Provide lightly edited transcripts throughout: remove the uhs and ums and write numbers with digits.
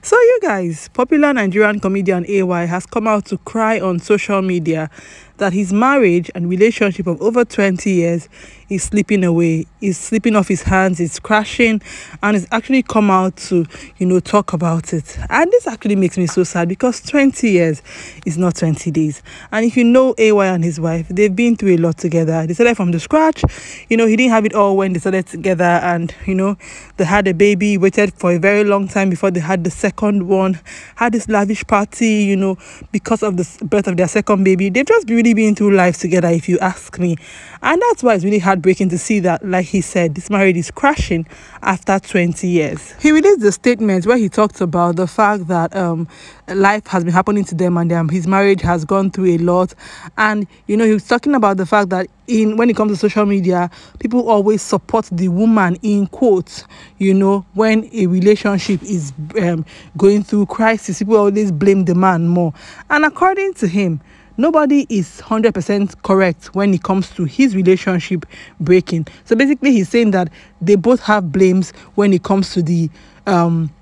So, you guys, popular Nigerian comedian AY has come out to cry on social media that his marriage and relationship of over 20 years is slipping away, is slipping off his hands, it's crashing, and he's actually come out to, talk about it. And this actually makes me so sad because 20 years is not 20 days. And if you know AY and his wife, they've been through a lot together. They started from the scratch. He didn't have it all when they started together, and, they had a baby, waited for a very long time before they had the second one, had this lavish party, because of the birth of their second baby. They've just really been through life together, if you ask me. And that's why it's really heartbreaking to see that, like he said, this marriage is crashing after 20 years. He released a statement where he talked about the fact that life has been happening to them, and his marriage has gone through a lot. And he was talking about the fact that when it comes to social media, people always support the woman, in quotes, when a relationship is going through crisis. People always blame the man more. And according to him, nobody is 100% correct when it comes to his relationship breaking. So basically, he's saying that they both have blames when it comes to the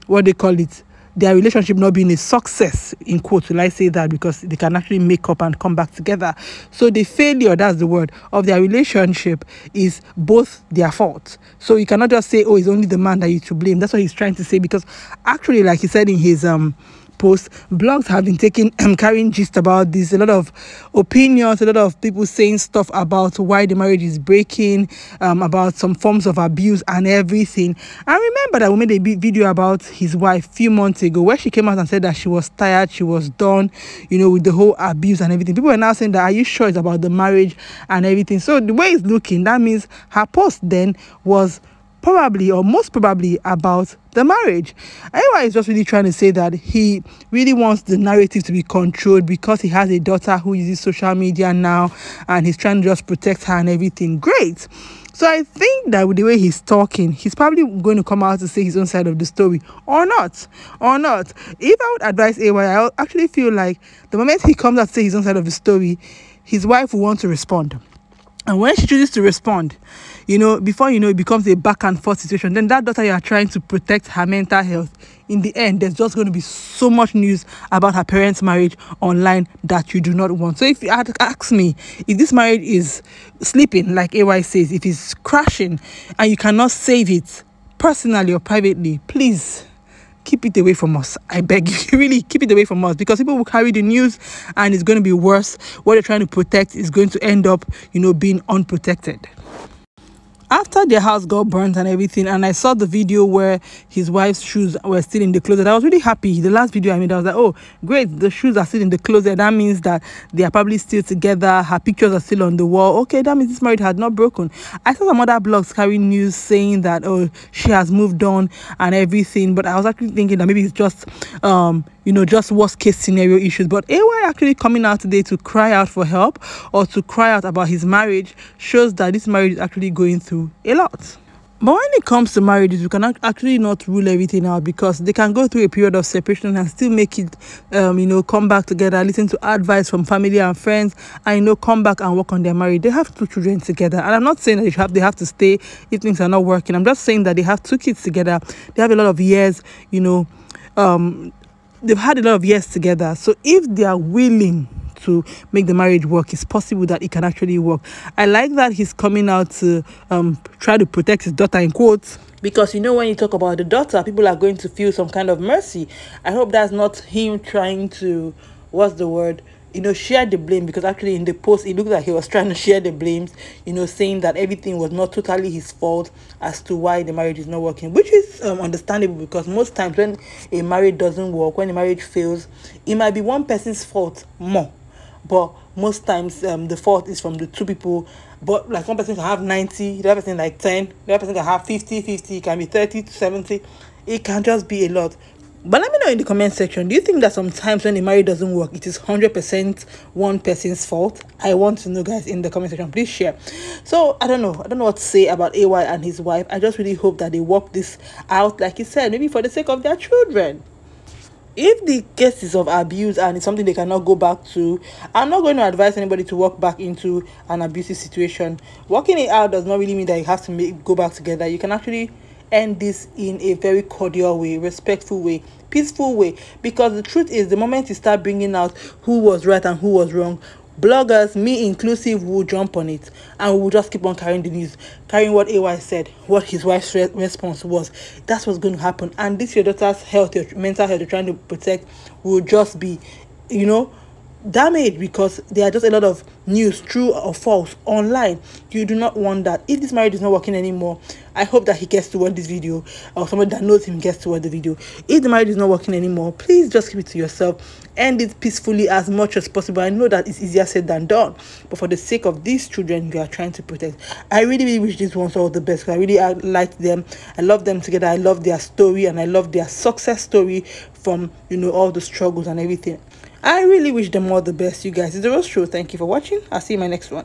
what they call it, their relationship not being a success, in quotes. Will I say that? Because they can actually make up and come back together. So the failure, that's the word, of their relationship is both their fault. So you cannot just say, oh, it's only the man that you to blame. That's what he's trying to say, because actually, like he said in his post, blogs have been carrying gist about this, a lot of opinions, a lot of people saying stuff about why the marriage is breaking, about some forms of abuse and everything. I remember that we made a video about his wife a few months ago, where she came out and said that she was tired, she was done, with the whole abuse and everything. People were now saying that, are you sure it's about the marriage and everything? So the way it's looking, that means her post then was probably, or most probably, about the marriage. Anyway, is just really trying to say that he really wants the narrative to be controlled because he has a daughter who uses social media now, and he's trying to just protect her and everything. Great. So I think that with the way he's talking, he's probably going to come out to say his own side of the story, or not. If I would advise AY, I actually feel like the moment he comes out to say his own side of the story, his wife will want to respond. And when she chooses to respond, before it becomes a back and forth situation, then that daughter you are trying to protect her mental health, in the end, there's just going to be so much news about her parents' marriage online that you do not want. So if you had asked me, if this marriage is sleeping, like AY says, if it's crashing and you cannot save it personally or privately, please keep it away from us. I beg you, really keep it away from us, because people will carry the news and it's going to be worse. What they're trying to protect is going to end up, being unprotected. After their house got burnt and everything, and I saw the video where his wife's shoes were still in the closet, I was really happy. The last video I made, I was like, oh, great, the shoes are still in the closet. That means that they are probably still together. Her pictures are still on the wall. Okay, that means this marriage had not broken. I saw some other blogs carrying news saying that, oh, she has moved on and everything. But I was actually thinking that maybe it's just, just worst case scenario issues. But AY actually coming out today to cry out for help, or to cry out about his marriage, shows that this marriage is actually going through a lot. But when it comes to marriages, we cannot actually not rule everything out, because they can go through a period of separation and still make it, come back together, listen to advice from family and friends, and, come back and work on their marriage. They have 2 children together. And I'm not saying that they have to stay if things are not working. I'm just saying that they have 2 kids together. They have a lot of years, they've had a lot of years together. So if they are willing to make the marriage work, it's possible that it can actually work. I like that he's coming out to try to protect his daughter, in quotes, because when you talk about the daughter, people are going to feel some kind of mercy. I hope that's not him trying to, what's the word, share the blame, because actually in the post it looked like he was trying to share the blames, saying that everything was not totally his fault as to why the marriage is not working, which is understandable, because most times when a marriage doesn't work, when a marriage fails, it might be one person's fault more. But most times the fault is from the 2 people. But like one person can have 90, the other person like 10, the other person can have 50, it can be 30 to 70. It can just be a lot. But let me know in the comment section, do you think that sometimes when a marriage doesn't work, it is 100% one person's fault? I want to know, guys, in the comment section. Please share. So I don't know what to say about AY and his wife. I just really hope that they work this out, like he said, maybe for the sake of their children. If the case is of abuse and it's something they cannot go back to, I'm not going to advise anybody to walk back into an abusive situation. Working it out does not really mean that you have to go back together. You can actually end this in a very cordial way, respectful way, peaceful way. Because the truth is, the moment you start bringing out who was right and who was wrong, bloggers, me inclusive, will jump on it, and we will just keep on carrying the news, carrying what AY said, what his wife's response was. That's what's going to happen. And this, your daughter's health, your mental health you're trying to protect, will just be, you know, damaged, because there are just a lot of news, true or false, online. You do not want that. If this marriage is not working anymore, I hope that he gets to watch this video, or somebody that knows him gets to watch the video. If the marriage is not working anymore, please just keep it to yourself. End it peacefully as much as possible. I know that it's easier said than done, but for the sake of these children you are trying to protect, I really wish these ones all the best. I really like them. I love them together. I love their story, and I love their success story from, you know, all the struggles and everything. I really wish them all the best, you guys. It's the Rose Show. Thank you for watching. I'll see you in my next one.